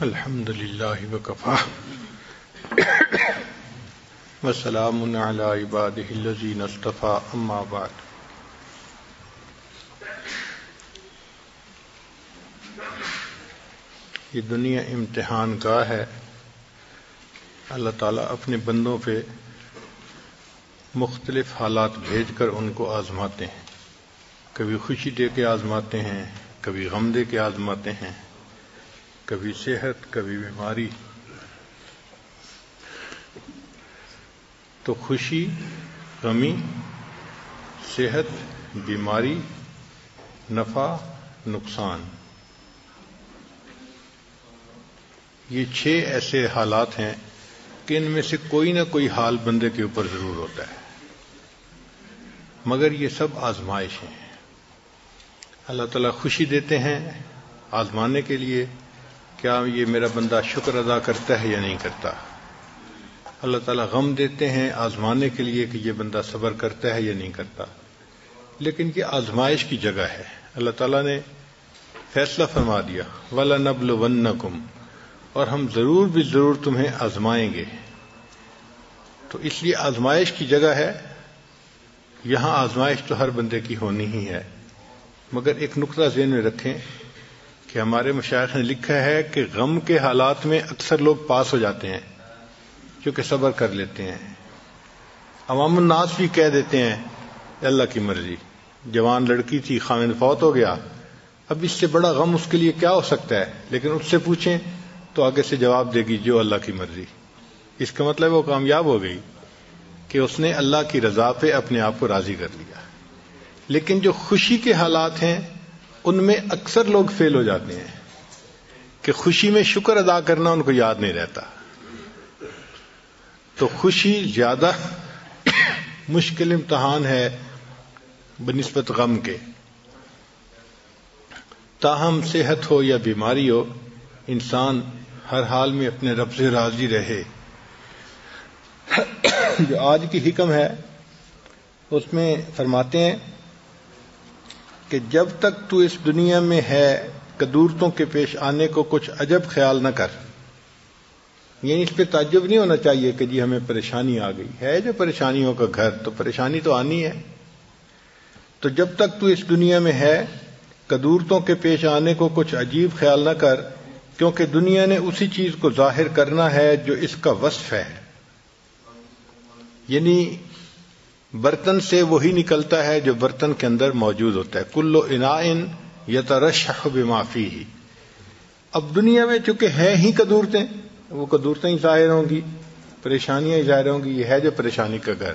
الحمد للہ وکفا وسلام علی عبادہ الذین اصطفیٰ اما بعد. یہ دنیا امتحان گاہ ہے. اللہ تعالیٰ اپنے بندوں پہ مختلف حالات بھیج کر ان کو آزماتے ہیں. کبھی خوشی دے کے آزماتے ہیں، کبھی غم دے کے آزماتے ہیں، کبھی صحت، کبھی بیماری. تو خوشی، غمی، صحت، بیماری، نفع، نقصان، یہ 6 ایسے حالات ہیں کہ ان میں سے کوئی نہ کوئی حال بندے کے اوپر ضرور ہوتا ہے، مگر یہ سب آزمائش ہیں. اللہ تعالیٰ خوشی دیتے ہیں آزمانے کے لیے، کیا یہ میرا بندہ شکر ادا کرتا ہے یا نہیں کرتا. اللہ تعالیٰ غم دیتے ہیں آزمانے کے لیے کہ یہ بندہ صبر کرتا ہے یا نہیں کرتا. لیکن یہ آزمائش کی جگہ ہے. اللہ تعالیٰ نے فیصلہ فرما دیا وَلَنَبْلُوَنَّكُمْ، اور ہم ضرور بھی ضرور تمہیں آزمائیں گے. تو اس لیے آزمائش کی جگہ ہے. یہاں آزمائش تو ہر بندے کی ہونی ہی ہے، مگر ایک نقطہ ذہن میں رکھیں کہ ہمارے مشائخ نے لکھا ہے کہ غم کے حالات میں اکثر لوگ پاس ہو جاتے ہیں کیونکہ صبر کر لیتے ہیں. عوام الناس بھی کہہ دیتے ہیں اللہ کی مرضی. جوان لڑکی تھی، خاوند فوت ہو گیا، اب اس سے بڑا غم اس کے لیے کیا ہو سکتا ہے. لیکن اس سے پوچھیں تو آگے سے جواب دے گی جو اللہ کی مرضی. اس کا مطلب وہ کامیاب ہو گئی کہ اس نے اللہ کی رضا پہ اپنے آپ کو راضی کر لیا. لیکن جو خوشی کے حالات ہیں ان میں اکثر لوگ فیل ہو جاتے ہیں کہ خوشی میں شکر ادا کرنا ان کو یاد نہیں رہتا. تو خوشی زیادہ مشکل امتحان ہے بنسبت غم کے. تاہم صحت ہو یا بیماری ہو، انسان ہر حال میں اپنے رب سے راضی رہے. جو آج کی حکم ہے اس میں فرماتے ہیں کہ جب تک تو اس دنیا میں ہے قدورتوں کے پیش آنے کو کچھ عجب خیال نہ کر. یعنی اس پہ تعجب نہیں ہونا چاہیے کہ جی ہمیں پریشانی آ گئی ہے. جو پریشانیوں کا گھر، تو پریشانی تو آنی ہے. تو جب تک تو اس دنیا میں ہے قدورتوں کے پیش آنے کو کچھ عجیب خیال نہ کر، کیونکہ دنیا نے اسی چیز کو ظاہر کرنا ہے جو اس کا وصف ہے. یعنی برتن سے وہی نکلتا ہے جو برتن کے اندر موجود ہوتا ہے. کل اناء یترشح بما فیہ. اب دنیا میں چونکہ ہے ہی قدورتیں، وہ قدورتیں ہی ظاہر ہوں گی، پریشانیاں ہی ظاہر ہوں گی. یہ ہے جو پریشانی کا گھر.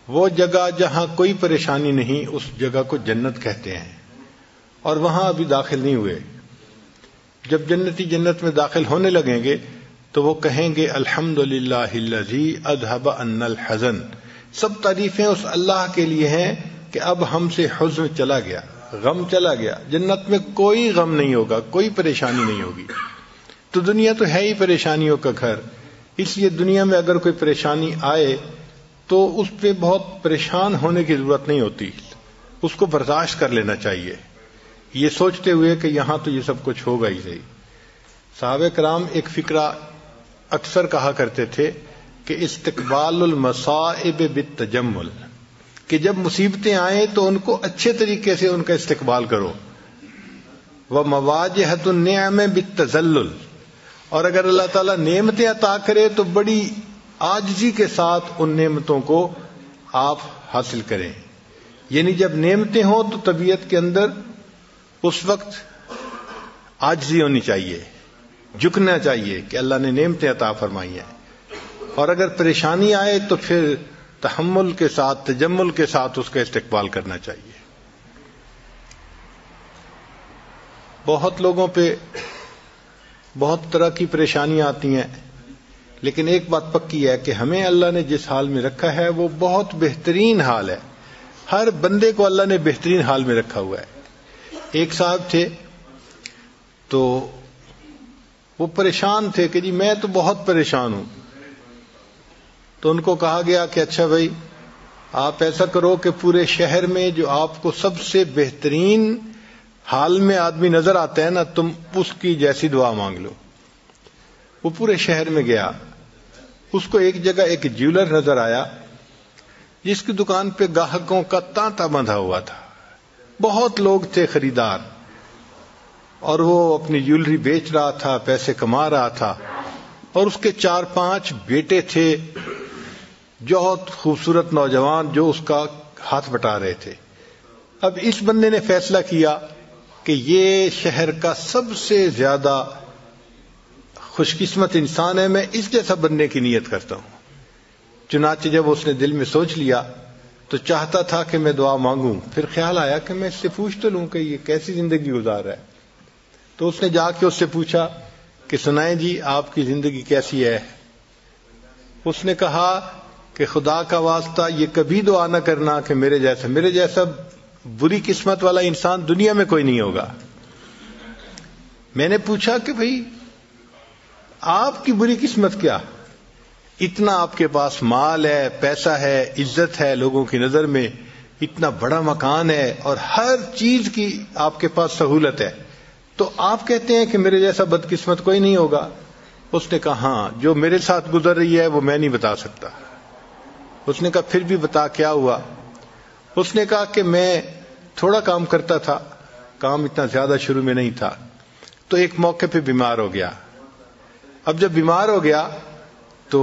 وہ جگہ جہاں کوئی پریشانی نہیں، اس جگہ کو جنت کہتے ہیں، اور وہاں ابھی داخل نہیں ہوئے. جب جنتی جنت میں داخل ہونے لگیں گے تو وہ کہیں گے الحمدللہ الذی اذھب عنا الحزن. سب تعریفیں اس اللہ کے لیے ہیں کہ اب ہم سے حزن چلا گیا، غم چلا گیا. جنت میں کوئی غم نہیں ہوگا، کوئی پریشانی نہیں ہوگی. تو دنیا تو ہے ہی پریشانیوں کا گھر. اس لیے دنیا میں اگر کوئی پریشانی آئے تو اس پہ بہت پریشان ہونے کی ضرورت نہیں ہوتی، اس کو برداشت کر لینا چاہیے، یہ سوچتے ہوئے کہ یہاں تو یہ سب کچھ ہوگا ہی صحیح. صحابہ کرام ایک فقرہ اکثر کہا کرتے تھے کہ استقبال المصائب بالتجمل، کہ جب مصیبتیں آئیں تو ان کو اچھے طریقے سے ان کا استقبال کرو. ومواجہۃ النعم بالتذلل، اور اگر اللہ تعالیٰ نعمتیں عطا کرے تو بڑی عاجزی کے ساتھ ان نعمتوں کو آپ حاصل کریں. یعنی جب نعمتیں ہوں تو طبیعت کے اندر اس وقت عاجزی ہونی چاہیے، جھکنا چاہیے کہ اللہ نے نعمتیں عطا فرمائی ہیں. اور اگر پریشانی آئے تو پھر تحمل کے ساتھ، تجمل کے ساتھ اس کا استقبال کرنا چاہیے. بہت لوگوں پہ بہت طرح کی پریشانیاں آتی ہیں، لیکن ایک بات پکی ہے کہ ہمیں اللہ نے جس حال میں رکھا ہے وہ بہت بہترین حال ہے. ہر بندے کو اللہ نے بہترین حال میں رکھا ہوا ہے. ایک صاحب تھے تو وہ پریشان تھے کہ جی میں تو بہت پریشان ہوں. تو ان کو کہا گیا کہ اچھا بھائی آپ ایسا کرو کہ پورے شہر میں جو آپ کو سب سے بہترین حال میں آدمی نظر آتا ہے نا، تم اس کی جیسی دعا مانگ لو. وہ پورے شہر میں گیا. اس کو ایک جگہ ایک جیولر نظر آیا جس کی دکان پہ گاہکوں کا تانتا بندھا ہوا تھا. بہت لوگ تھے خریدار, اور وہ اپنی جیولری بیچ رہا تھا, پیسے کما رہا تھا. اور اس کے 4-5 بیٹے تھے, بہت خوبصورت نوجوان, جو اس کا ہاتھ بٹا رہے تھے. اب اس بندے نے فیصلہ کیا کہ یہ شہر کا سب سے زیادہ خوش قسمت انسان ہے, میں اس جیسا بننے کی نیت کرتا ہوں. چنانچہ جب اس نے دل میں سوچ لیا تو چاہتا تھا کہ میں دعا مانگوں. پھر خیال آیا کہ میں اس سے پوچھ تو لوں کہ یہ کیسی زندگی گزار رہا ہے. تو اس نے جا کے اس سے پوچھا کہ سنائیں جی آپ کی زندگی کیسی ہے. اس نے کہا کہ خدا کا واسطہ یہ کبھی دعا نہ کرنا کہ میرے جیسا بری قسمت والا انسان دنیا میں کوئی نہیں ہوگا. میں نے پوچھا کہ بھئی آپ کی بری قسمت کیا؟ اتنا آپ کے پاس مال ہے, پیسہ ہے, عزت ہے لوگوں کی نظر میں, اتنا بڑا مکان ہے اور ہر چیز کی آپ کے پاس سہولت ہے, تو آپ کہتے ہیں کہ میرے جیسا بدقسمت کوئی نہیں ہوگا. اس نے کہا ہاں, جو میرے ساتھ گزر رہی ہے وہ میں نہیں بتا سکتا. اس نے کہا پھر بھی بتا کیا ہوا. اس نے کہا کہ میں تھوڑا کام کرتا تھا, کام اتنا زیادہ شروع میں نہیں تھا, تو ایک موقع پہ بیمار ہو گیا. اب جب بیمار ہو گیا تو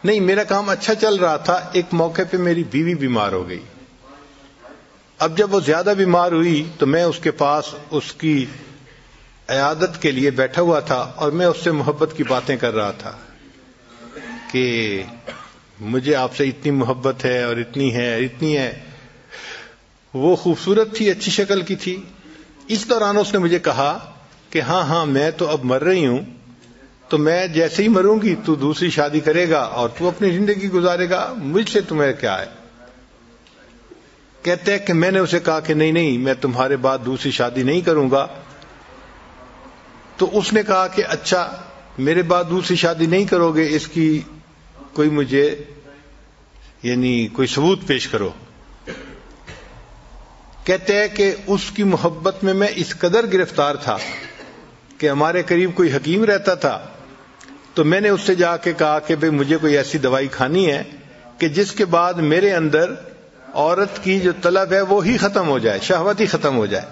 نہیں, میرا کام اچھا چل رہا تھا, ایک موقع پہ میری بیوی بیمار ہو گئی. اب جب وہ زیادہ بیمار ہوئی تو میں اس کے پاس اس کی عیادت کے لیے بیٹھا ہوا تھا, اور میں اس سے محبت کی باتیں کر رہا تھا کہ مجھے آپ سے اتنی محبت ہے اور اتنی ہے. وہ خوبصورت تھی, اچھی شکل کی تھی. اس دوران اس نے مجھے کہا کہ ہاں میں تو اب مر رہی ہوں, تو میں جیسے ہی مروں گی تو دوسری شادی کرے گا اور تو اپنی زندگی گزارے گا, مجھ سے تمہیں کیا ہے. کہتے ہیں کہ میں نے اسے کہا کہ نہیں, میں تمہارے بعد دوسری شادی نہیں کروں گا. تو اس نے کہا کہ اچھا, میرے بعد دوسری شادی نہیں کرو گے, اس کی کوئی مجھے کوئی ثبوت پیش کرو. کہتے ہیں کہ اس کی محبت میں اس قدر گرفتار تھا کہ ہمارے قریب کوئی حکیم رہتا تھا, تو میں نے اس سے جا کے کہا کہ بھئی مجھے کوئی ایسی دوائی کھانی ہے کہ جس کے بعد میرے اندر عورت کی جو طلب ہے وہ ہی ختم ہو جائے, شہوت ہی ختم ہو جائے.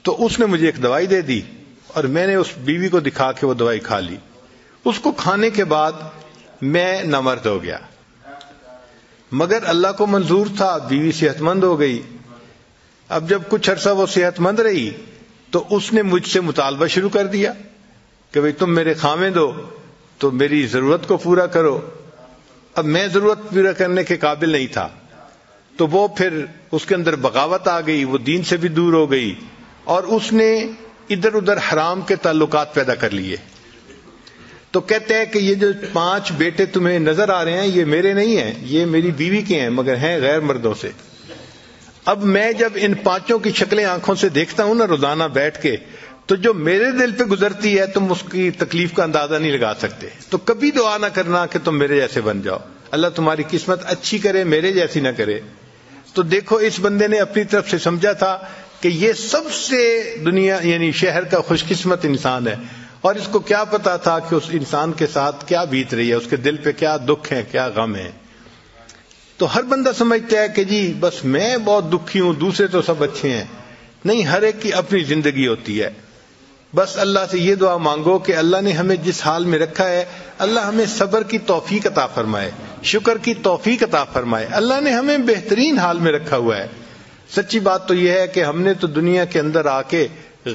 تو اس نے مجھے ایک دوائی دے دی اور میں نے اس بیوی کو دکھا کے وہ دوائی کھا لی. اس کو کھانے کے بعد میں نامرد ہو گیا, مگر اللہ کو منظور تھا, بیوی صحت مند ہو گئی. اب جب کچھ عرصہ وہ صحت مند رہی تو اس نے مجھ سے مطالبہ شروع کر دیا کہ بھئی تم میرے خاوند ہو تو میری ضرورت کو پورا کرو. اب میں ضرورت پورا کرنے کے قابل نہیں تھا, تو وہ پھر اس کے اندر بغاوت آ گئی, وہ دین سے بھی دور ہو گئی, اور اس نے ادھر ادھر حرام کے تعلقات پیدا کر لیے. تو کہتے ہیں کہ یہ جو 5 بیٹے تمہیں نظر آ رہے ہیں یہ میرے نہیں ہیں, یہ میری بیوی کے ہیں, مگر ہیں غیر مردوں سے. اب میں جب ان 5 کی شکلیں آنکھوں سے دیکھتا ہوں نا روزانہ بیٹھ کے, تو جو میرے دل پہ گزرتی ہے تم اس کی تکلیف کا اندازہ نہیں لگا سکتے. تو کبھی دعا نہ کرنا کہ تم میرے جیسے بن جاؤ, اللہ تمہاری قسمت اچھی کرے, میرے جیسی نہ کرے. تو دیکھو اس بندے نے اپنی طرف سے سمجھا تھا کہ یہ سب سے دنیا شہر کا خوش قسمت انسان ہے, اور اس کو کیا پتا تھا کہ اس انسان کے ساتھ کیا بیت رہی ہے, اس کے دل پہ کیا دکھ ہے, کیا غم ہے. تو ہر بندہ سمجھتا ہے کہ جی بس میں بہت دکھی ہوں, دوسرے تو سب اچھے ہیں. نہیں, ہر ایک کی اپنی زندگی ہوتی ہے. بس اللہ سے یہ دعا مانگو کہ اللہ نے ہمیں جس حال میں رکھا ہے, اللہ ہمیں صبر کی توفیق عطا فرمائے, شکر کی توفیق عطا فرمائے. اللہ نے ہمیں بہترین حال میں رکھا ہوا ہے. سچی بات تو یہ ہے کہ ہم نے تو دنیا کے اندر آ کے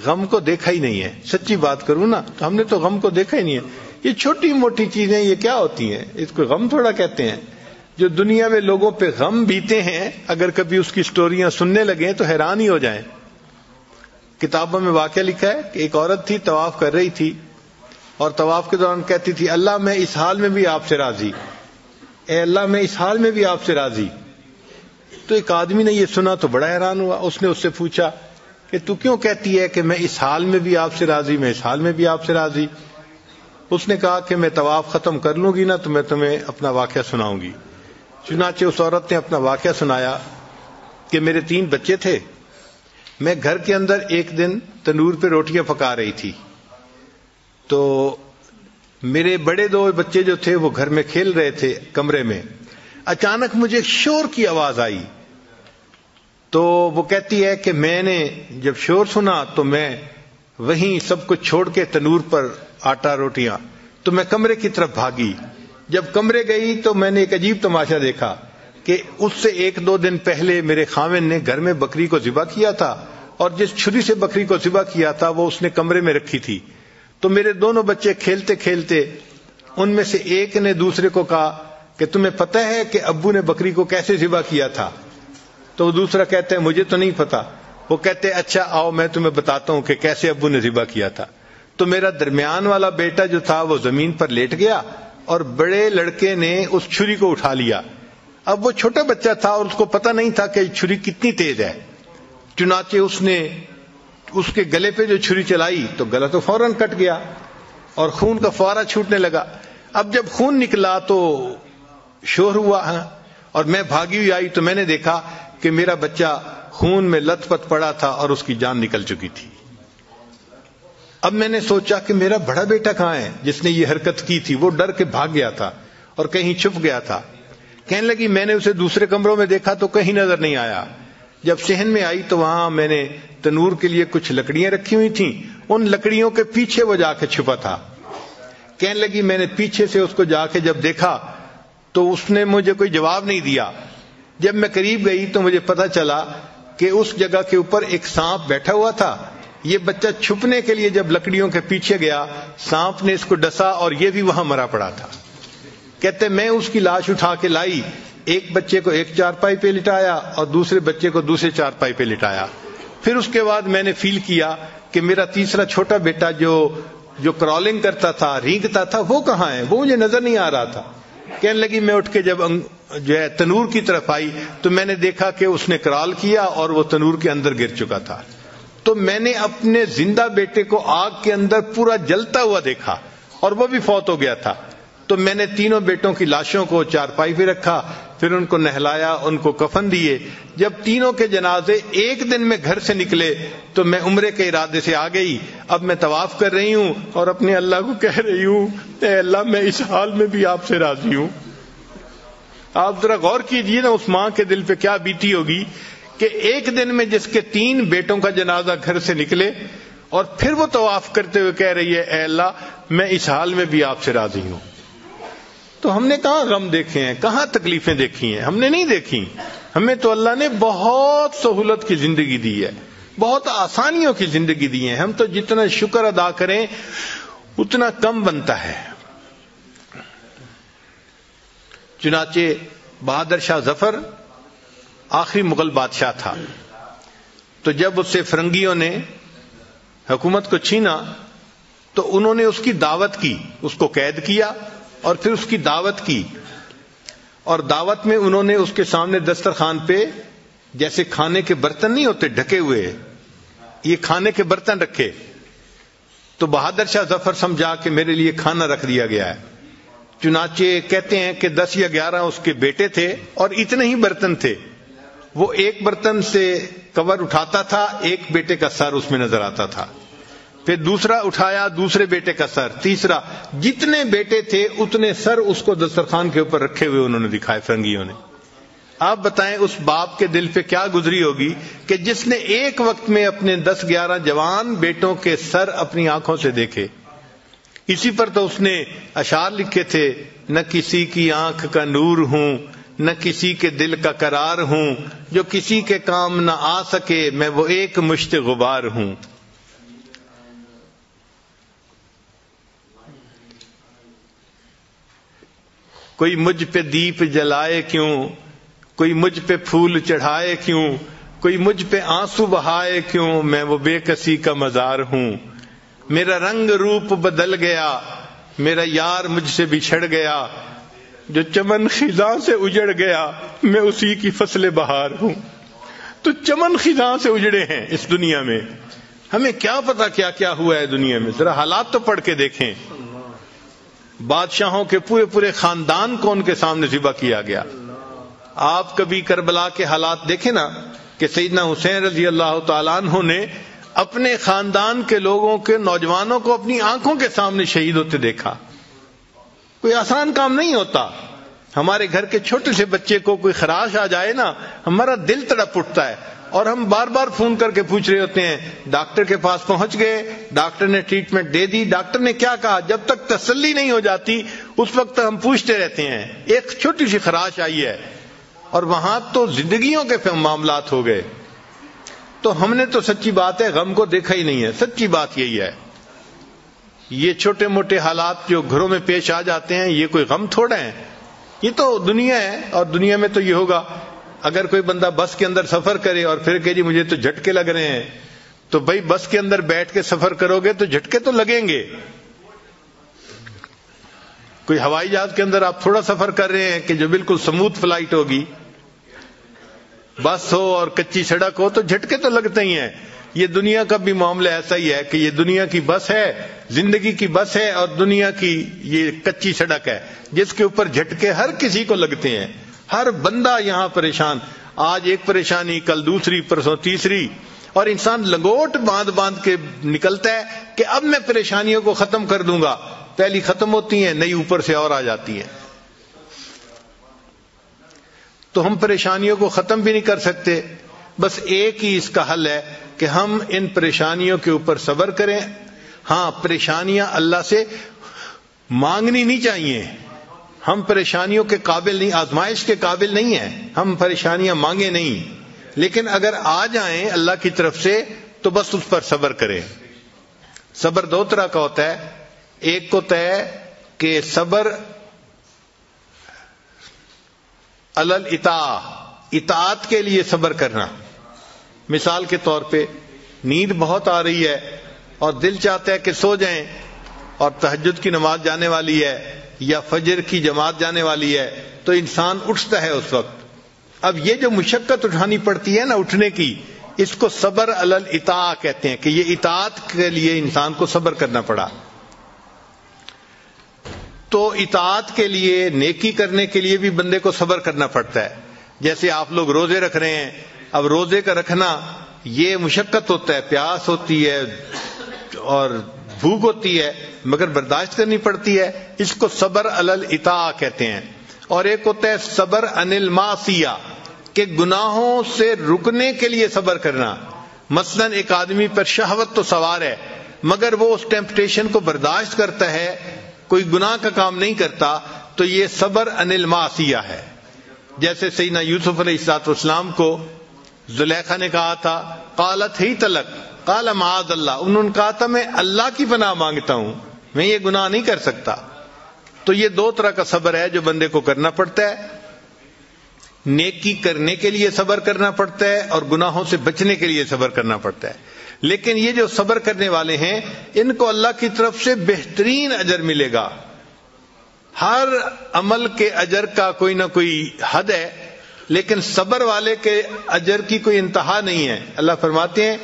غم کو دیکھا ہی نہیں ہے. سچی بات کروں نا تو ہم نے تو غم کو دیکھا ہی نہیں ہے. یہ چھوٹی موٹی چیزیں یہ کیا ہوتی ہیں, اس کو غم تھوڑا کہتے ہیں. جو دنیا میں لوگوں پہ غم بیتے ہیں, اگر کبھی اس کی سٹوریاں سننے لگیں تو حیران ہی ہو جائیں. کتابوں میں واقعہ لکھا ہے کہ ایک عورت تھی, طواف کر رہی تھی, اور طواف کے دوران کہتی تھی اللہ میں اس حال میں بھی آپ سے راضی, اے اللہ میں اس حال میں بھی آپ سے راضی. تو ایک آدمی نے یہ سنا تو بڑا حیران ہوا. اس نے اس سے پوچھا کہ تو کیوں کہتی ہے کہ میں اس حال میں بھی آپ سے راضی, میں اس حال میں بھی آپ سے راضی. اس نے کہا کہ میں طواف ختم کر لوں گی نا تو میں تمہیں اپنا واقعہ سناؤں گی. چنانچہ اس عورت نے اپنا واقعہ سنایا کہ میرے 3 بچے تھے, میں گھر کے اندر ایک دن تنور پہ روٹیاں پکا رہی تھی, تو میرے بڑے 2 بچے جو تھے وہ گھر میں کھیل رہے تھے کمرے میں. اچانک مجھے شور کی آواز آئی. تو وہ کہتی ہے کہ میں نے جب شور سنا تو میں وہیں سب کچھ چھوڑ کے تنور پر آٹا روٹیاں تو میں کمرے کی طرف بھاگی. جب کمرے گئی تو میں نے ایک عجیب تماشا دیکھا کہ اس سے 1-2 دن پہلے میرے خاوند نے گھر میں بکری کو ذبح کیا تھا اور جس چھری سے بکری کو ذبح کیا تھا وہ اس نے کمرے میں رکھی تھی. تو میرے دونوں بچے کھیلتے کھیلتے ان میں سے ایک نے دوسرے کو کہا کہ تمہیں پتہ ہے کہ ابو نے بکری کو کیسے ذبح کیا تھا؟ تو وہ دوسرا کہتا ہے مجھے تو نہیں پتا. وہ کہتے اچھا آؤ میں تمہیں بتاتا ہوں کہ کیسے ابو نے ذبح کیا تھا. تو میرا درمیان والا بیٹا جو تھا وہ زمین پر لیٹ گیا اور بڑے لڑکے نے اس چھری کو اٹھا لیا. اب وہ چھوٹا بچہ تھا اور اس کو پتہ نہیں تھا کہ چھری کتنی تیز ہے. چنانچہ اس نے اس کے گلے پہ جو چھری چلائی تو گلا تو فوراً کٹ گیا اور خون کا فوارہ چھوٹنے لگا. اب جب خون نکلا تو شور ہوا اور میں بھاگی ہوئی آئی تو میں نے دیکھا کہ میرا بچہ خون میں لت پت پڑا تھا اور اس کی جان نکل چکی تھی. اب میں نے سوچا کہ میرا بڑا بیٹا کہاں ہے جس نے یہ حرکت کی تھی؟ وہ ڈر کے بھاگ گیا تھا اور کہیں چھپ گیا تھا. کہنے لگی میں نے اسے دوسرے کمروں میں دیکھا تو کہیں نظر نہیں آیا. جب صحن میں آئی تو وہاں میں نے تنور کے لیے کچھ لکڑیاں رکھی ہوئی تھیں. ان لکڑیوں کے پیچھے وہ جا کے چھپا تھا. کہنے لگی میں نے پیچھے سے اس کو جا کے جب دیکھا تو اس نے مجھے کوئی جواب نہیں دیا. جب میں قریب گئی تو مجھے پتا چلا کہ اس جگہ کے اوپر ایک سانپ بیٹھا ہوا تھا. یہ بچہ چھپنے کے لیے جب لکڑیوں کے پیچھے گیا سانپ نے اس کو ڈسا اور یہ بھی وہاں مرا پڑا تھا. کہتے میں اس کی لاش اٹھا کے لائی. ایک بچے کو ایک چارپائی پہ لٹایا اور دوسرے بچے کو دوسرے چارپائی پہ لٹایا. پھر اس کے بعد میں نے فیل کیا کہ میرا تیسرا چھوٹا بیٹا جو کرالنگ کرتا تھا رینگتا تھا وہ کہاں ہے؟ وہ مجھے نظر نہیں آ رہا تھا. کہنے لگی میں اٹھ کے جب جو ہے تنور کی طرف آئی تو میں نے دیکھا کہ اس نے کرال کیا اور وہ تنور کے اندر گر چکا تھا. تو میں نے اپنے زندہ بیٹے کو آگ کے اندر پورا جلتا ہوا دیکھا اور وہ بھی فوت ہو گیا تھا. تو میں نے تینوں بیٹوں کی لاشوں کو چارپائی پہ رکھا, پھر ان کو نہلایا, ان کو کفن دیے. جب تینوں کے جنازے ایک دن میں گھر سے نکلے تو میں عمرے کے ارادے سے آ گئی. اب میں طواف کر رہی ہوں اور اپنے اللہ کو کہہ رہی ہوں اے اللہ میں اس حال میں بھی آپ سے راضی ہوں. آپ ذرا غور کیجئے نا اس ماں کے دل پہ کیا بیتی ہوگی کہ ایک دن میں جس کے 3 بیٹوں کا جنازہ گھر سے نکلے اور پھر وہ طواف کرتے ہوئے کہہ رہی ہے اے اللہ میں اس حال میں بھی آپ سے راضی ہوں. تو ہم نے کہاں غم دیکھے ہیں, کہاں تکلیفیں دیکھی ہیں؟ ہم نے نہیں دیکھی. ہمیں تو اللہ نے بہت سہولت کی زندگی دی ہے, بہت آسانیوں کی زندگی دی ہے. ہم تو جتنا شکر ادا کریں اتنا کم بنتا ہے. چنانچہ بہادر شاہ ظفر آخری مغل بادشاہ تھا. تو جب اس سے فرنگیوں نے حکومت کو چھینا تو انہوں نے اس کی دعوت کی, اس کو قید کیا اور پھر اس کی دعوت کی. اور دعوت میں انہوں نے اس کے سامنے دسترخوان پہ جیسے کھانے کے برتن نہیں ہوتے ڈھکے ہوئے, یہ کھانے کے برتن رکھے. تو بہادر شاہ ظفر سمجھا کہ میرے لیے کھانا رکھ دیا گیا ہے. چنانچہ کہتے ہیں کہ 10 یا 11 اس کے بیٹے تھے اور اتنے ہی برتن تھے. وہ ایک برتن سے کور اٹھاتا تھا, ایک بیٹے کا سر اس میں نظر آتا تھا. پھر دوسرا اٹھایا دوسرے بیٹے کا سر, تیسرا, جتنے بیٹے تھے اتنے سر اس کو دسترخوان کے اوپر رکھے ہوئے انہوں نے دکھائے فرنگیوں نے. آپ بتائیں اس باپ کے دل پہ کیا گزری ہوگی کہ جس نے ایک وقت میں اپنے 10-11 جوان بیٹوں کے سر اپنی آنکھوں سے دیکھے. اسی پر تو اس نے اشعار لکھے تھے, نہ کسی کی آنکھ کا نور ہوں نہ کسی کے دل کا قرار ہوں, جو کسی کے کام نہ آ سکے میں وہ ایک مشت غبار ہوں. کوئی مجھ پہ دیپ جلائے کیوں, کوئی مجھ پہ پھول چڑھائے کیوں, کوئی مجھ پہ آنسو بہائے کیوں, میں وہ بے کسی کا مزار ہوں. میرا رنگ روپ بدل گیا, میرا یار مجھ سے بچھڑ گیا, جو چمن خزاں سے اجڑ گیا میں اسی کی فصل بہار ہوں. تو چمن خزاں سے اجڑے ہیں اس دنیا میں, ہمیں کیا پتا کیا کیا ہوا ہے دنیا میں. ذرا حالات تو پڑھ کے دیکھیں. بادشاہوں کے پورے خاندان کو ان کے سامنے ذبح کیا گیا. آپ کبھی کربلا کے حالات دیکھیں نا کہ سیدنا حسین رضی اللہ تعالیٰ عنہ نے اپنے خاندان کے لوگوں کے نوجوانوں کو اپنی آنکھوں کے سامنے شہید ہوتے دیکھا. کوئی آسان کام نہیں ہوتا. ہمارے گھر کے چھوٹے سے بچے کو کوئی خراش آ جائے نا, ہمارا دل تڑپ اٹھتا ہے, اور ہم بار بار فون کر کے پوچھ رہے ہوتے ہیں ڈاکٹر کے پاس پہنچ گئے, ڈاکٹر نے ٹریٹمنٹ دے دی, ڈاکٹر نے کیا کہا. جب تک تسلی نہیں ہو جاتی اس وقت ہم پوچھتے رہتے ہیں. ایک چھوٹی سی خراش آئی ہے اور وہاں تو زندگیوں کے معاملات ہو گئے. تو ہم نے تو سچی بات ہے غم کو دیکھا ہی نہیں ہے. سچی بات یہی ہے. یہ چھوٹے موٹے حالات جو گھروں میں پیش آ جاتے ہیں یہ کوئی غم تھوڑا ہے, یہ تو دنیا ہے. اور دنیا میں تو یہ ہوگا, اگر کوئی بندہ بس کے اندر سفر کرے اور پھر کہ جی مجھے تو جھٹکے لگ رہے ہیں, تو بھائی بس کے اندر بیٹھ کے سفر کرو گے تو جھٹکے تو لگیں گے. کوئی ہوائی جہاز کے اندر آپ تھوڑا سفر کر رہے ہیں کہ جو بالکل سموتھ فلائٹ ہوگی, بس ہو اور کچی سڑک ہو تو جھٹکے تو لگتے ہی ہیں. یہ دنیا کا بھی معاملہ ایسا ہی ہے کہ یہ دنیا کی بس ہے, زندگی کی بس ہے, اور دنیا کی یہ کچی سڑک ہے جس کے اوپر جھٹکے ہر کسی کو لگتے ہیں. ہر بندہ یہاں پریشان, آج ایک پریشانی, کل دوسری, پرسوں تیسری, اور انسان لنگوٹ باندھ باندھ کے نکلتا ہے کہ اب میں پریشانیوں کو ختم کر دوں گا. پہلی ختم ہوتی ہیں, نئی اوپر سے اور آ جاتی ہیں. تو ہم پریشانیوں کو ختم بھی نہیں کر سکتے. بس ایک ہی اس کا حل ہے کہ ہم ان پریشانیوں کے اوپر صبر کریں. ہاں, پریشانیاں اللہ سے مانگنی نہیں چاہیے. ہم پریشانیوں کے قابل نہیں, آزمائش کے قابل نہیں ہیں, ہم پریشانیاں مانگیں نہیں. لیکن اگر آ جائیں اللہ کی طرف سے تو بس اس پر صبر کریں. صبر دو طرح کا ہوتا ہے. ایک ہوتا ہے کہ صبر علل اطاعت کے لیے صبر کرنا. مثال کے طور پہ نیند بہت آ رہی ہے اور دل چاہتا ہے کہ سو جائیں, اور تہجد کی نماز جانے والی ہے یا فجر کی جماعت جانے والی ہے, تو انسان اٹھتا ہے اس وقت. اب یہ جو مشقت اٹھانی پڑتی ہے نا اٹھنے کی, اس کو صبر علل اطاعت کہتے ہیں کہ یہ اطاعت کے لیے انسان کو صبر کرنا پڑا. تو اطاعت کے لیے, نیکی کرنے کے لیے بھی بندے کو صبر کرنا پڑتا ہے. جیسے آپ لوگ روزے رکھ رہے ہیں, اب روزے کا رکھنا یہ مشقت ہوتا ہے, پیاس ہوتی ہے اور بھوک ہوتی ہے, مگر برداشت کرنی پڑتی ہے. اس کو صبر علل اطاعت کہتے ہیں. اور ایک ہوتا ہے صبر عن المعصیہ, کہ گناہوں سے رکنے کے لیے صبر کرنا. مثلا ایک آدمی پر شہوت تو سوار ہے مگر وہ اس ٹیمپٹیشن کو برداشت کرتا ہے, کوئی گناہ کا کام نہیں کرتا, تو یہ صبر عن المعصیہ ہے. جیسے سیدنا یوسف علیہ السلام کو زلیخا نے کہا تھا قالت ہی تلک قال معاذ اللہ, انہوں نے کہا تھا میں اللہ کی پناہ مانگتا ہوں, میں یہ گناہ نہیں کر سکتا. تو یہ دو طرح کا صبر ہے جو بندے کو کرنا پڑتا ہے. نیکی کرنے کے لیے صبر کرنا پڑتا ہے اور گناہوں سے بچنے کے لیے صبر کرنا پڑتا ہے. لیکن یہ جو صبر کرنے والے ہیں ان کو اللہ کی طرف سے بہترین اجر ملے گا. ہر عمل کے اجر کا کوئی نہ کوئی حد ہے, لیکن صبر والے کے اجر کی کوئی انتہا نہیں ہے. اللہ فرماتے ہیں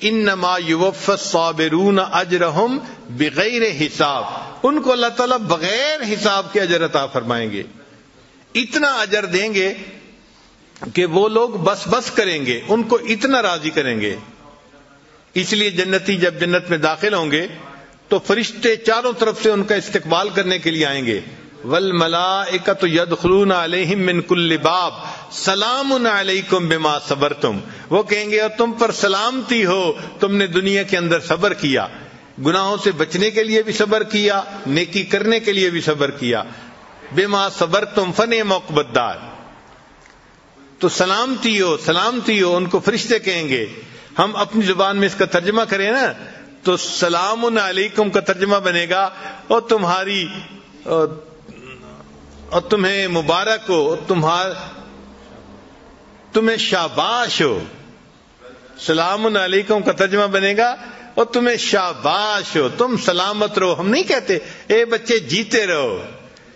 انما یوفی الصابرون اجرہم بغیر حساب, ان کو اللہ تعالیٰ بغیر حساب کے اجر عطا فرمائیں گے. اتنا اجر دیں گے کہ وہ لوگ بس بس کریں گے, ان کو اتنا راضی کریں گے. اس لیے جنتی جب جنت میں داخل ہوں گے تو فرشتے چاروں طرف سے ان کا استقبال کرنے کے لیے آئیں گے. والملائکۃ یدخلون علیہم من کل باب سلام علیکم بما صبرتم, وہ کہیں گے اور تم پر سلامتی ہو, تم نے دنیا کے اندر صبر کیا, گناہوں سے بچنے کے لیے بھی صبر کیا, نیکی کرنے کے لیے بھی صبر کیا. بما صبرتم فنعم عقبی الدار, تو سلامتی ہو سلامتی ہو, ان کو فرشتے کہیں گے. ہم اپنی زبان میں اس کا ترجمہ کریں نا تو سلام علیکم کا ترجمہ بنے گا اور تمہاری اور تمہیں مبارک ہو, تمہیں شاباش ہو. سلام علیکم کا ترجمہ بنے گا اور تمہیں شاباش ہو, تم سلامت رہو. ہم نہیں کہتے اے بچے جیتے رہو,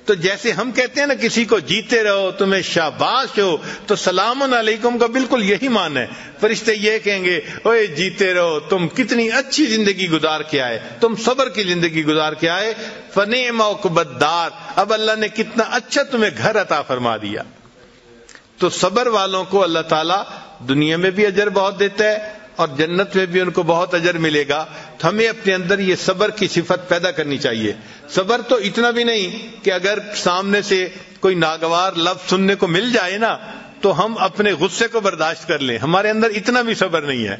تو جیسے ہم کہتے ہیں نا کسی کو جیتے رہو تمہیں شاباش ہو, تو سلام علیکم کا بالکل یہی معنی ہے. فرشتے یہ کہیں گے اوے جیتے رہو, تم کتنی اچھی زندگی گزار کے آئے, تم صبر کی زندگی گزار کے آئے. فنعم عقبی الدار, اب اللہ نے کتنا اچھا تمہیں گھر عطا فرما دیا. تو صبر والوں کو اللہ تعالیٰ دنیا میں بھی اجر بہت دیتا ہے اور جنت میں بھی ان کو بہت اجر ملے گا. تو ہمیں اپنے اندر یہ صبر کی صفت پیدا کرنی چاہیے. صبر تو اتنا بھی نہیں کہ اگر سامنے سے کوئی ناگوار لفظ سننے کو مل جائے نا تو ہم اپنے غصے کو برداشت کر لیں. ہمارے اندر اتنا بھی صبر نہیں ہے.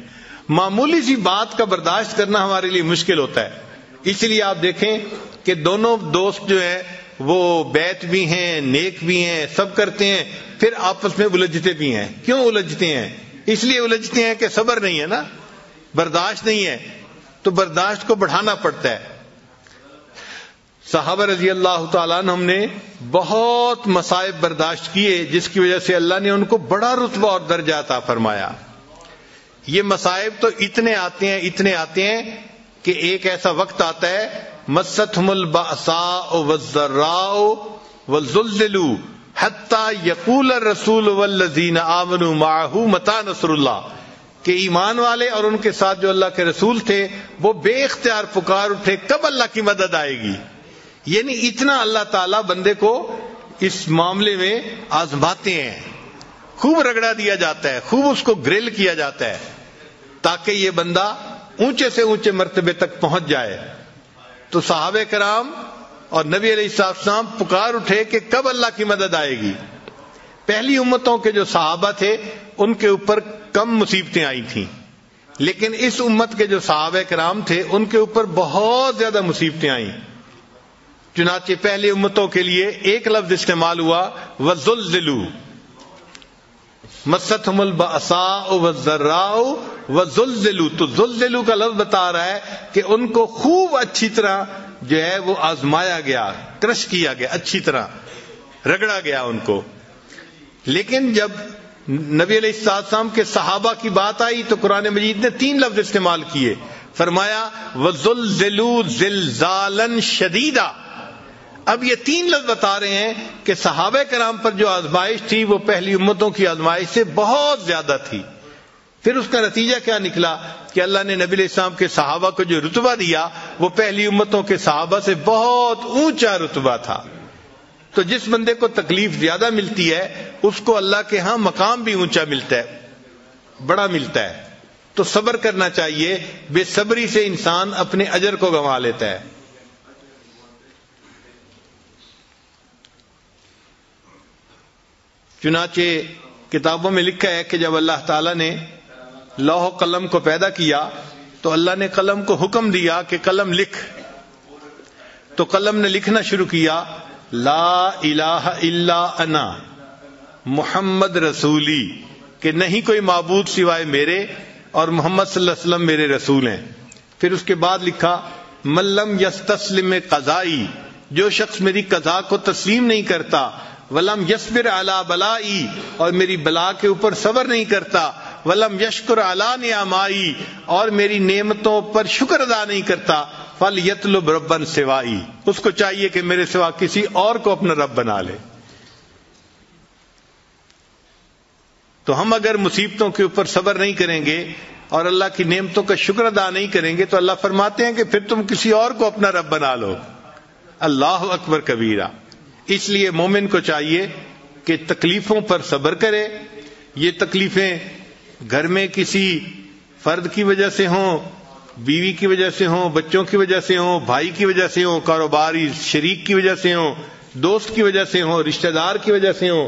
معمولی سی بات کا برداشت کرنا ہمارے لیے مشکل ہوتا ہے. اس لیے آپ دیکھیں کہ دونوں دوست جو ہیں وہ بیت بھی ہیں, نیک بھی ہیں, سب کرتے ہیں, پھر آپس میں الجھتے بھی ہیں. کیوں الجھتے ہیں؟ اس لیے الجھتے ہیں کہ صبر نہیں ہے نا, برداشت نہیں ہے. تو برداشت کو بڑھانا پڑتا ہے. صحابہ رضی اللہ تعالیٰ عنہ ہم نے بہت مصائب برداشت کیے جس کی وجہ سے اللہ نے ان کو بڑا رتبہ اور درجہ عطا فرمایا. یہ مصائب تو اتنے آتے ہیں کہ ایک ایسا وقت آتا ہے مستہم البأساء والضراء وزلزلوا حتی یقول الرسول والذین آمنوا معہ متی نصر اللہ, کہ ایمان والے اور ان کے ساتھ جو اللہ کے رسول تھے وہ بے اختیار پکار اٹھے کب اللہ کی مدد آئے گی. یعنی اتنا اللہ تعالیٰ بندے کو اس معاملے میں آزماتے ہیں, خوب رگڑا دیا جاتا ہے, خوب اس کو گرل کیا جاتا ہے تاکہ یہ بندہ اونچے سے اونچے مرتبے تک پہنچ جائے. تو صحابہ کرام اور نبی علیہ السلام پکار اٹھے کہ کب اللہ کی مدد آئے گی. پہلی امتوں کے جو صحابہ تھے ان کے اوپر کم مصیبتیں آئی تھیں, لیکن اس امت کے جو صحابہ کرام تھے ان کے اوپر بہت زیادہ مصیبتیں آئیں. چنانچہ پہلی امتوں کے لیے ایک لفظ استعمال ہوا وَزُلْزِلُوا, مستہم البأساء والضراء وزلزلوا. تو زلزلوا کا لفظ بتا رہا ہے کہ ان کو خوب اچھی طرح جو ہے وہ آزمایا گیا, کرش کیا گیا, اچھی طرح رگڑا گیا ان کو. لیکن جب نبی علیہ السلام کے صحابہ کی بات آئی تو قرآن مجید نے 3 لفظ استعمال کیے. فرمایا وزلزلوا زلزالا شدیدا. اب یہ 3 لفظ بتا رہے ہیں کہ صحابہ کرام پر جو آزمائش تھی وہ پہلی امتوں کی آزمائش سے بہت زیادہ تھی. پھر اس کا نتیجہ کیا نکلا کہ اللہ نے نبی علیہ السلام کے صحابہ کو جو رتبہ دیا وہ پہلی امتوں کے صحابہ سے بہت اونچا رتبہ تھا. تو جس بندے کو تکلیف زیادہ ملتی ہے اس کو اللہ کے ہاں مقام بھی اونچا ملتا ہے, بڑا ملتا ہے. تو صبر کرنا چاہیے. بے صبری سے انسان اپنے اجر کو گنوا لیتا ہے. چنانچہ کتابوں میں لکھا ہے کہ جب اللہ تعالیٰ نے لوح و قلم کو پیدا کیا تو اللہ نے قلم کو حکم دیا کہ قلم لکھ. تو قلم نے لکھنا شروع کیا لا الہ الا انا محمد رسولی, کہ نہیں کوئی معبود سوائے میرے اور محمد صلی اللہ علیہ وسلم میرے رسول ہیں. پھر اس کے بعد لکھا من لم یستسلم قضائی, جو شخص میری قضا کو تسلیم نہیں کرتا, ولم یصبر علی بلائی, اور میری بلا کے اوپر صبر نہیں کرتا, ولم یشکر علی نعمائی, اور میری نعمتوں پر شکر ادا نہیں کرتا, فلیطلب ربا سوائی, اس کو چاہیے کہ میرے سوا کسی اور کو اپنا رب بنا لے. تو ہم اگر مصیبتوں کے اوپر صبر نہیں کریں گے اور اللہ کی نعمتوں کا شکر ادا نہیں کریں گے تو اللہ فرماتے ہیں کہ پھر تم کسی اور کو اپنا رب بنا لو. اللہ اکبر کبیرہ. اس لیے مومن کو چاہیے کہ تکلیفوں پر صبر کرے. یہ تکلیفیں گھر میں کسی فرد کی وجہ سے ہوں, بیوی کی وجہ سے ہوں, بچوں کی وجہ سے ہوں, بھائی کی وجہ سے ہوں, کاروباری شریک کی وجہ سے ہوں, دوست کی وجہ سے ہوں, رشتہ دار کی وجہ سے ہوں,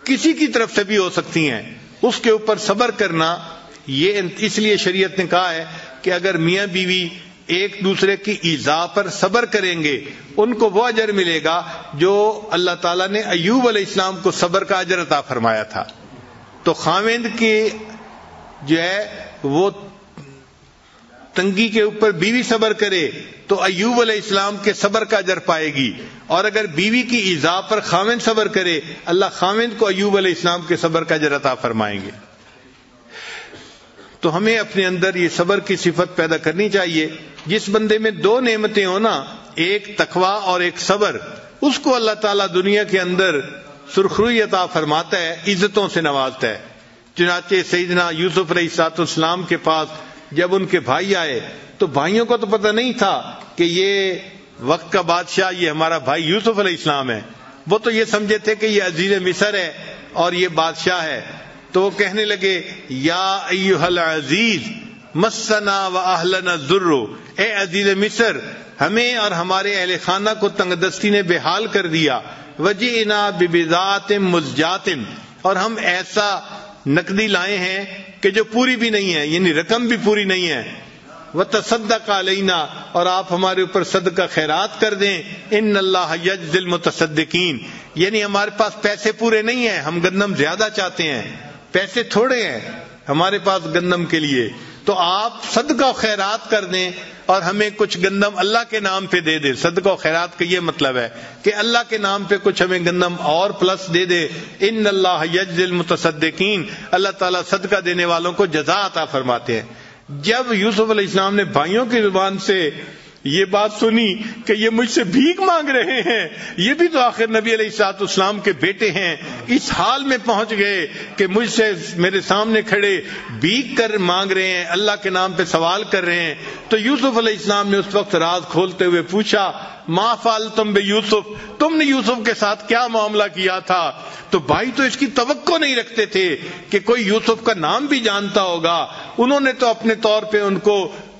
کسی کی طرف سے بھی ہو سکتی ہیں. اس کے اوپر صبر کرنا, یہ اس لیے شریعت نے کہا ہے کہ اگر میاں بیوی ایک دوسرے کی ایذا پر صبر کریں گے ان کو وہ اجر ملے گا جو اللہ تعالیٰ نے ایوب علیہ السلام کو صبر کا اجر عطا فرمایا تھا. تو خاوند کی جو ہے وہ تنگی کے اوپر بیوی صبر کرے تو ایوب علیہ السلام کے صبر کا اجر پائے گی, اور اگر بیوی کی ایذا پر خاوند صبر کرے اللہ خاوند کو ایوب علیہ السلام کے صبر کا اجر عطا فرمائیں گے. تو ہمیں اپنے اندر یہ صبر کی صفت پیدا کرنی چاہیے. جس بندے میں 2 نعمتیں ہوں نا, ایک تقویٰ اور ایک صبر, اس کو اللہ تعالیٰ دنیا کے اندر سرخروئی عطا فرماتا ہے, عزتوں سے نوازتا ہے. چنانچہ سیدنا یوسف علیہ السلام کے پاس جب ان کے بھائی آئے تو بھائیوں کو تو پتہ نہیں تھا کہ یہ وقت کا بادشاہ یہ ہمارا بھائی یوسف علیہ السلام ہے. وہ تو یہ سمجھے تھے کہ یہ عزیز مصر ہے اور یہ بادشاہ ہے. تو وہ کہنے لگے یا ایھا العزیز مسنا و اہلنا الضر، اے عزیز مصر ہمیں اور ہمارے اہل خانہ کو تنگ دستی نے بے حال کر دیا، وجئنا ببضاعۃ مزجاۃ، اور ہم ایسا نقدی لائے ہیں کہ جو پوری بھی نہیں ہے، یعنی رقم بھی پوری نہیں ہے، وتصدق علینا، اور آپ ہمارے اوپر صدقہ خیرات کر دیں، ان اللہ یجزی المتصدقین، یعنی ہمارے پاس پیسے پورے نہیں ہیں، ہم گندم زیادہ چاہتے ہیں، پیسے تھوڑے ہیں ہمارے پاس گندم کے لیے، تو آپ صدقہ و خیرات کر دیں اور ہمیں کچھ گندم اللہ کے نام پہ دے دے۔ صدقہ و خیرات کا یہ مطلب ہے کہ اللہ کے نام پہ کچھ ہمیں گندم اور پلس دے دے۔ ان اللہ یجزی المتصدقین، اللہ تعالیٰ صدقہ دینے والوں کو جزا عطا فرماتے ہیں۔ جب یوسف علیہ السلام نے بھائیوں کی زبان سے یہ بات سنی کہ یہ مجھ سے بھیک مانگ رہے ہیں، یہ بھی تو آخر نبی علیہ الصلوۃ والسلام کے بیٹے ہیں، اس حال میں پہنچ گئے کہ مجھ سے میرے سامنے کھڑے بھیک کر مانگ رہے ہیں، اللہ کے نام پہ سوال کر رہے ہیں، تو یوسف علیہ السلام نے اس وقت راز کھولتے ہوئے پوچھا ما فعلتم بیوسف، تم نے یوسف کے ساتھ کیا معاملہ کیا تھا؟ تو بھائی تو اس کی توقع نہیں رکھتے تھے کہ کوئی یوسف کا نام بھی جانتا ہوگا، انہوں نے تو اپنے طور پہ ان کو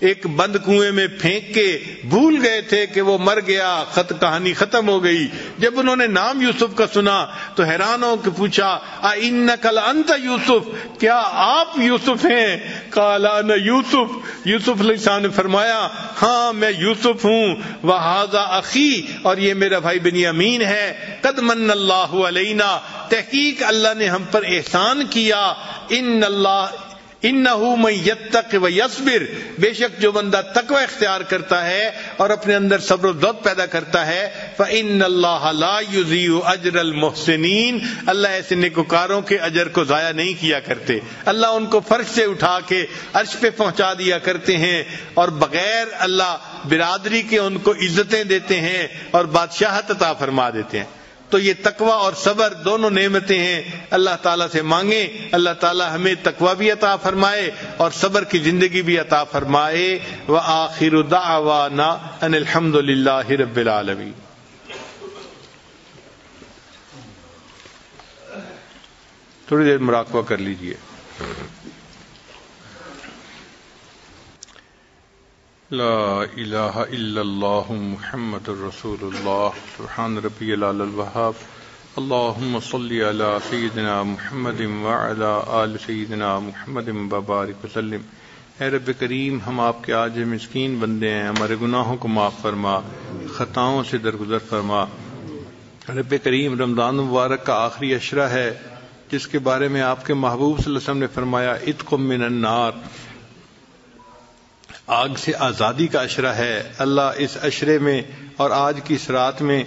ایک بند کنویں میں پھینک کے بھول گئے تھے کہ وہ مر گیا، کہانی ختم ہو گئی۔ جب انہوں نے نام یوسف کا سنا تو حیران ہو کے پوچھا اِنَّکَ لَأَنْتَ یوسف، کیا آپ یوسف ہیں؟ قَالَ أَنَا یوسف، یوسف علیہ السلام نے فرمایا ہاں میں یوسف ہوں، وَهَذَا أَخِي، اور یہ میرا بھائی بنیامین ہے، قَدْ مَنَّ اللَّهُ عَلَيْنَا، تحقیق اللہ نے ہم پر احسان کیا، انہ من یتق ویصبر، بے شک جو بندہ تقوی اختیار کرتا ہے اور اپنے اندر صبر و ضبط پیدا کرتا ہے، فإن اللہ لا یضیع اجر المحسنین، اللہ ایسے نیکوکاروں کے اجر کو ضائع نہیں کیا کرتے، اللہ ان کو فرش سے اٹھا کے عرش پہ پہنچا دیا کرتے ہیں، اور بغیر اللہ برادری کے ان کو عزتیں دیتے ہیں اور بادشاہت عطا فرما دیتے ہیں۔ تو یہ تقوی اور صبر دونوں نعمتیں ہیں، اللہ تعالیٰ سے مانگیں، اللہ تعالیٰ ہمیں تقوی بھی عطا فرمائے اور صبر کی زندگی بھی عطا فرمائے۔ وآخر دعوانا ان الحمد للہ رب العالمین۔ تھوڑی دیر مراقبہ کر لیجئے۔ لا الہ الا اللہ محمد الرسول اللہ سبحان ربی العلی الوہاب اللہم صلی علی سیدنا محمد وعلی آل سیدنا محمد وبارک وسلم۔ اے رب کریم، ہم آپ کے عاجز مسکین بندے ہیں، ہمارے گناہوں کو معاف فرما، خطاؤں سے درگزر فرما۔ رب کریم، رمضان مبارک کا آخری عشرہ ہے جس کے بارے میں آپ کے محبوب صلی اللہ علیہ وسلم نے فرمایا عتق من النار، آگ سے آزادی کا عشرہ ہے۔ اللہ اس عشرے میں اور آج کی اس رات میں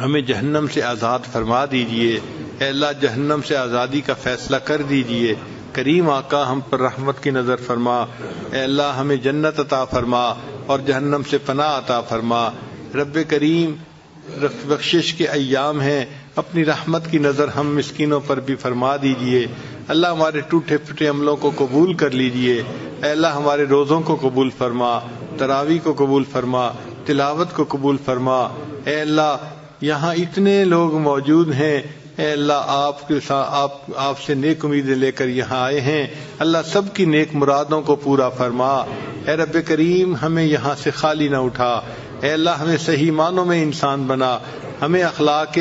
ہمیں جہنم سے آزاد فرما دیجئے۔ اے اللہ جہنم سے آزادی کا فیصلہ کر دیجئے۔ کریم آقا ہم پر رحمت کی نظر فرما، اے اللہ ہمیں جنت عطا فرما اور جہنم سے پناہ عطا فرما۔ رب کریم، بخشش کے ایام ہیں، اپنی رحمت کی نظر ہم مسکینوں پر بھی فرما دیجئے۔ اللہ ہمارے ٹوٹے پھوٹے عملوں کو قبول کر لیجئے۔ اے اللہ ہمارے روزوں کو قبول فرما، تراویح کو قبول فرما، تلاوت کو قبول فرما۔ اے اللہ یہاں اتنے لوگ موجود ہیں، اے اللہ آپ سے نیک امیدیں لے کر یہاں آئے ہیں، اللہ سب کی نیک مرادوں کو پورا فرما۔ اے رب کریم، ہمیں یہاں سے خالی نہ اٹھا، اے اللہ ہمیں صحیح معنوں میں انسان بنا، ہمیں اخلاق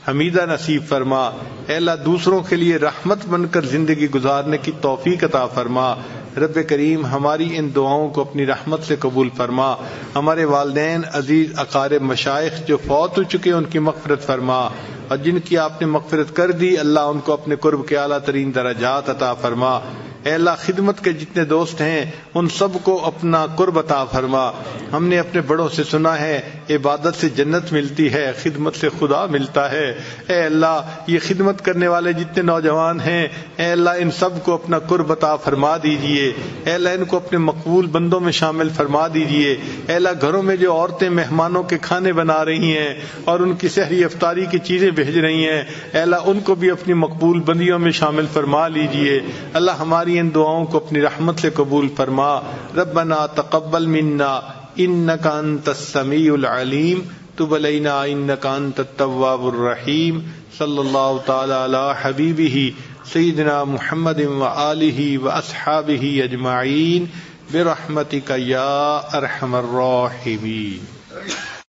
حمیدہ نصیب فرما۔ اے اللہ دوسروں کے لیے رحمت بن کر زندگی گزارنے کی توفیق عطا فرما۔ رب کریم، ہماری ان دعاؤں کو اپنی رحمت سے قبول فرما۔ ہمارے والدین، عزیز اقارب، مشائخ جو فوت ہو چکے ان کی مغفرت فرما، اور جن کی آپ نے مغفرت کر دی اللہ ان کو اپنے قرب کے اعلیٰ ترین درجات عطا فرما۔ اے اللہ خدمت کے جتنے دوست ہیں ان سب کو اپنا قرب عطا فرما۔ ہم نے اپنے بڑوں سے سنا ہے عبادت سے جنت ملتی ہے، خدمت سے خدا ملتا ہے۔ اے اللہ یہ خدمت کرنے والے جتنے نوجوان ہیں، اے اللہ ان سب کو اپنا قرب عطا فرما دیجئے۔ اے اللہ ان کو اپنے مقبول بندوں میں شامل فرما دیجئے۔ اے اللہ گھروں میں جو عورتیں مہمانوں کے کھانے بنا رہی ہیں اور ان کی سحری افطاری کی چیزیں بھیج رہی ہیں، اے اللہ ان کو بھی اپنی مقبول بندیوں میں شامل فرما لیجئے۔ اللہ ہماری ان دعاؤں کو اپنی رحمت سے قبول فرما۔ ربنا تقبل منا انک انت السمیع العلیم، تب علینا انک انت التواب الرحیم۔ صلی اللہ تعالی علی حبیبہ سیدنا محمد وآلہ واصحابہ اجمعین برحمتک یا ارحم الراحمین.